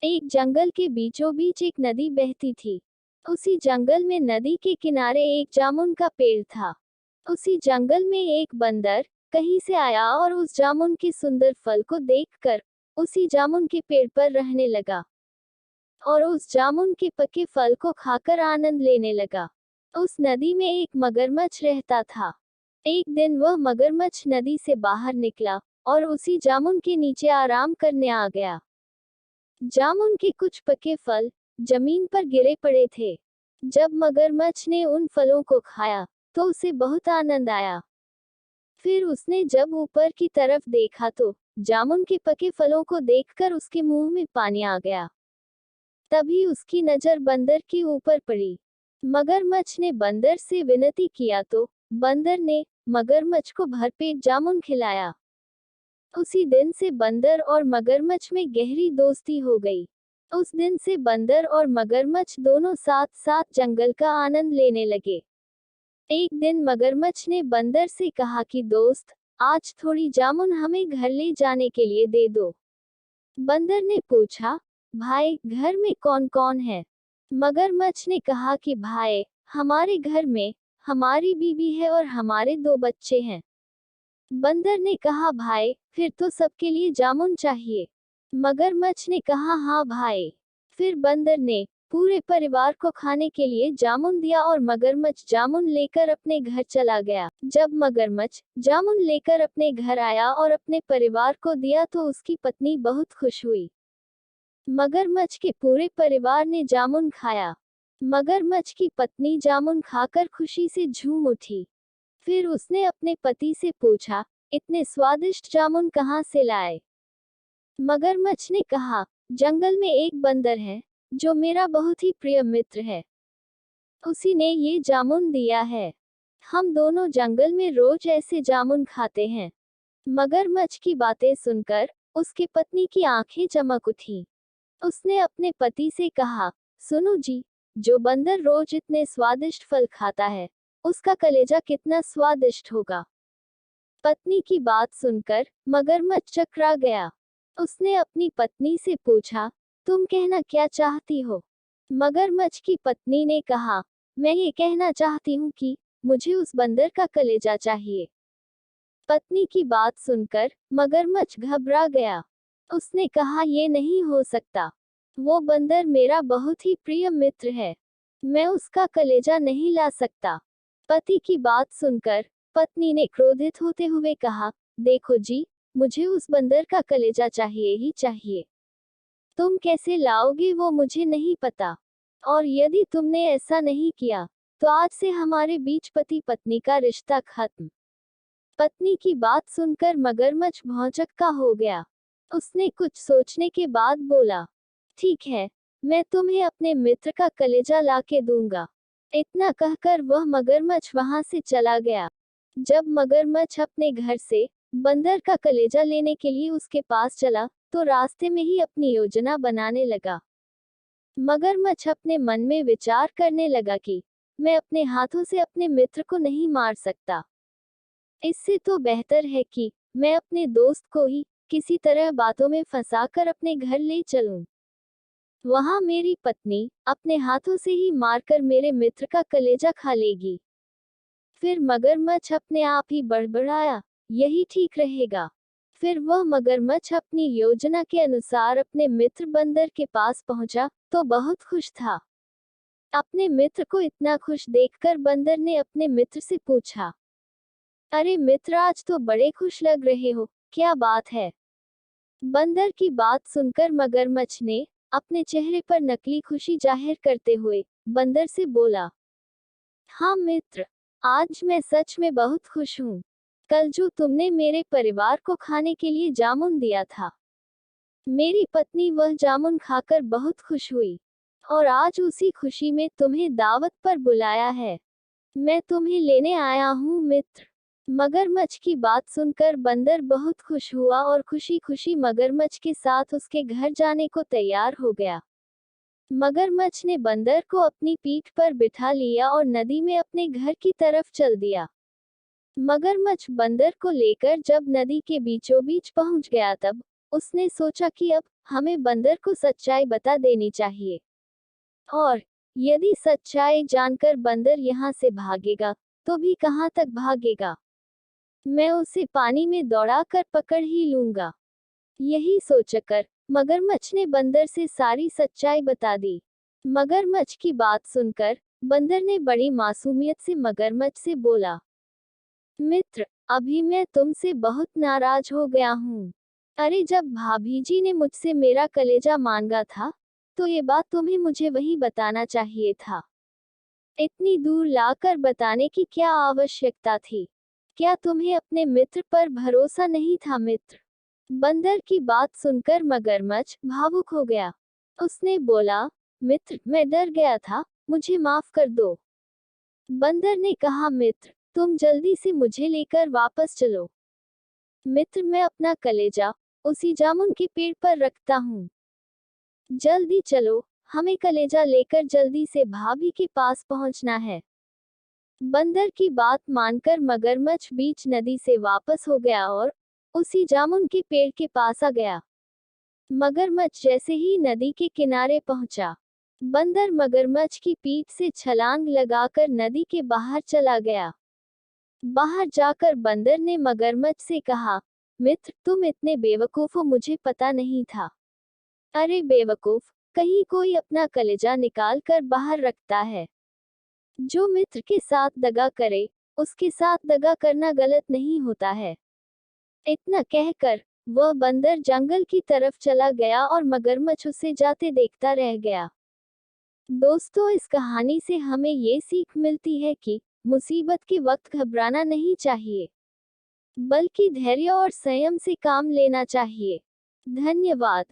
एक जंगल के बीचों बीच एक नदी बहती थी। उसी जंगल में नदी के किनारे एक जामुन का पेड़ था। उसी जंगल में एक बंदर कहीं से आया और उस जामुन के सुंदर फल को देखकर उसी जामुन के पेड़ पर रहने लगा और उस जामुन के पके फल को खाकर आनंद लेने लगा। उस नदी में एक मगरमच्छ रहता था। एक दिन वह मगरमच्छ नदी से बाहर निकला और उसी जामुन के नीचे आराम करने आ गया। जामुन के कुछ पके फल जमीन पर गिरे पड़े थे। जब मगरमच्छ ने उन फलों को खाया तो उसे बहुत आनंद आया। फिर उसने जब ऊपर की तरफ देखा तो जामुन के पके फलों को देखकर उसके मुंह में पानी आ गया। तभी उसकी नजर बंदर के ऊपर पड़ी। मगरमच्छ ने बंदर से विनती किया तो बंदर ने मगरमच्छ को भरपेट जामुन खिलाया। उसी दिन से बंदर और मगरमच्छ में गहरी दोस्ती हो गई। उस दिन से बंदर और मगरमच्छ दोनों साथ साथ जंगल का आनंद लेने लगे। एक दिन मगरमच्छ ने बंदर से कहा कि दोस्त, आज थोड़ी जामुन हमें घर ले जाने के लिए दे दो। बंदर ने पूछा, भाई घर में कौन कौन है? मगरमच्छ ने कहा कि भाई, हमारे घर में हमारी बीवी है और हमारे 2 बच्चे हैं। बंदर ने कहा, भाई फिर तो सबके लिए जामुन चाहिए। मगरमच्छ ने कहा, हाँ भाई। फिर बंदर ने पूरे परिवार को खाने के लिए जामुन दिया और मगरमच्छ जामुन लेकर अपने घर चला गया। जब मगरमच्छ जामुन लेकर अपने घर आया और अपने परिवार को दिया तो उसकी पत्नी बहुत खुश हुई। मगरमच्छ के पूरे परिवार ने जामुन खाया। मगरमच्छ की पत्नी जामुन खाकर खुशी से झूम उठी। फिर उसने अपने पति से पूछा, इतने स्वादिष्ट जामुन कहाँ से लाए? मगरमच्छ ने कहा, जंगल में एक बंदर है जो मेरा बहुत ही प्रिय मित्र है। उसी ने ये जामुन दिया है। हम दोनों जंगल में रोज ऐसे जामुन खाते हैं। मगरमच्छ की बातें सुनकर उसकी पत्नी की आंखें चमक उठी। उसने अपने पति से कहा, सुनो जी, जो बंदर रोज इतने स्वादिष्ट फल खाता है, उसका कलेजा कितना स्वादिष्ट होगा। पत्नी की बात सुनकर मगरमच्छ चकरा गया। उसने अपनी पत्नी से पूछा, तुम कहना क्या चाहती हो? मगरमच्छ की पत्नी ने कहा, मैं ये कहना चाहती हूँ कि मुझे उस बंदर का कलेजा चाहिए। पत्नी की बात सुनकर मगरमच्छ घबरा गया। उसने कहा, ये नहीं हो सकता। वो बंदर मेरा बहुत ही प्रिय मित्र है। मैं उसका कलेजा नहीं ला सकता। पति की बात सुनकर पत्नी ने क्रोधित होते हुए कहा, देखो जी, मुझे उस बंदर का कलेजा चाहिए ही चाहिए। तुम कैसे लाओगे वो मुझे नहीं पता। और यदि तुमने ऐसा नहीं किया तो आज से हमारे बीच पति पत्नी का रिश्ता खत्म। पत्नी की बात सुनकर मगरमच्छ भौंचक्का हो गया। उसने कुछ सोचने के बाद बोला, ठीक है, मैं तुम्हें अपने मित्र का कलेजा ला के दूंगा। इतना कहकर वह मगरमच्छ वहां से चला गया। जब मगरमच्छ अपने घर से बंदर का कलेजा लेने के लिए उसके पास चला तो रास्ते में ही अपनी योजना बनाने लगा। मगरमच्छ अपने मन में विचार करने लगा कि मैं अपने हाथों से अपने मित्र को नहीं मार सकता। इससे तो बेहतर है कि मैं अपने दोस्त को ही किसी तरह बातों में फंसाकर अपने घर ले चलूं। वहां मेरी पत्नी अपने हाथों से ही मारकर मेरे मित्र का कलेजा खा लेगी। फिर मगरमच्छ अपने आप ही बड़बड़ाया, यही ठीक रहेगा। फिर वह मगरमच्छ अपनी योजना के अनुसार अपने मित्र बंदर के पास पहुंचा तो बहुत खुश था। अपने मित्र को इतना खुश देखकर बंदर ने अपने मित्र से पूछा, अरे मित्र, आज तो बड़े खुश लग रहे हो, क्या बात है? बंदर की बात सुनकर मगरमच्छ ने अपने चेहरे पर नकली खुशी जाहिर करते हुए बंदर से बोला, हाँ मित्र, आज मैं सच में बहुत खुश हूँ। कल जो तुमने मेरे परिवार को खाने के लिए जामुन दिया था, मेरी पत्नी वह जामुन खाकर बहुत खुश हुई और आज उसी खुशी में तुम्हें दावत पर बुलाया है। मैं तुम्हें लेने आया हूँ मित्र। मगरमच्छ की बात सुनकर बंदर बहुत खुश हुआ और खुशी खुशी मगरमच्छ के साथ उसके घर जाने को तैयार हो गया। मगरमच्छ ने बंदर को अपनी पीठ पर बिठा लिया और नदी में अपने घर की तरफ चल दिया। मगरमच्छ बंदर को लेकर जब नदी के बीचों बीच पहुंच गया तब उसने सोचा कि अब हमें बंदर को सच्चाई बता देनी चाहिए, और यदि सच्चाई जानकर बंदर यहाँ से भागेगा तो भी कहाँ तक भागेगा। मैं उसे पानी में दौड़ाकर पकड़ ही लूंगा। यही सोचकर मगरमच्छ ने बंदर से सारी सच्चाई बता दी। मगरमच्छ की बात सुनकर बंदर ने बड़ी मासूमियत से मगरमच्छ से बोला, मित्र, अभी मैं तुमसे बहुत नाराज हो गया हूँ। अरे, जब भाभी जी ने मुझसे मेरा कलेजा मांगा था तो ये बात तुम्हें मुझे वही बताना चाहिए था। इतनी दूर लाकर बताने की क्या आवश्यकता थी? क्या तुम्हें अपने मित्र पर भरोसा नहीं था मित्र? बंदर की बात सुनकर मगरमच्छ भावुक हो गया। उसने बोला, मित्र, मैं डर गया था, मुझे माफ कर दो। बंदर ने कहा, मित्र, तुम जल्दी से मुझे लेकर वापस चलो। मित्र, मैं अपना कलेजा उसी जामुन के पेड़ पर रखता हूँ। जल्दी चलो, हमें कलेजा लेकर जल्दी से भाभी के पास पहुंचना है। बंदर की बात मानकर मगरमच्छ बीच नदी से वापस हो गया और उसी जामुन के पेड़ के पास आ गया। मगरमच्छ जैसे ही नदी के किनारे पहुंचा, बंदर मगरमच्छ की पीठ से छलांग लगाकर नदी के बाहर चला गया। बाहर जाकर बंदर ने मगरमच्छ से कहा, मित्र, तुम इतने बेवकूफ हो, मुझे पता नहीं था। अरे बेवकूफ, कहीं कोई अपना कलेजा निकाल कर बाहर रखता है? जो मित्र के साथ दगा करे, उसके साथ दगा करना गलत नहीं होता है। इतना कहकर वह बंदर जंगल की तरफ चला गया और मगरमच्छ उसे जाते देखता रह गया। दोस्तों, इस कहानी से हमें ये सीख मिलती है कि मुसीबत के वक्त घबराना नहीं चाहिए, बल्कि धैर्य और संयम से काम लेना चाहिए। धन्यवाद।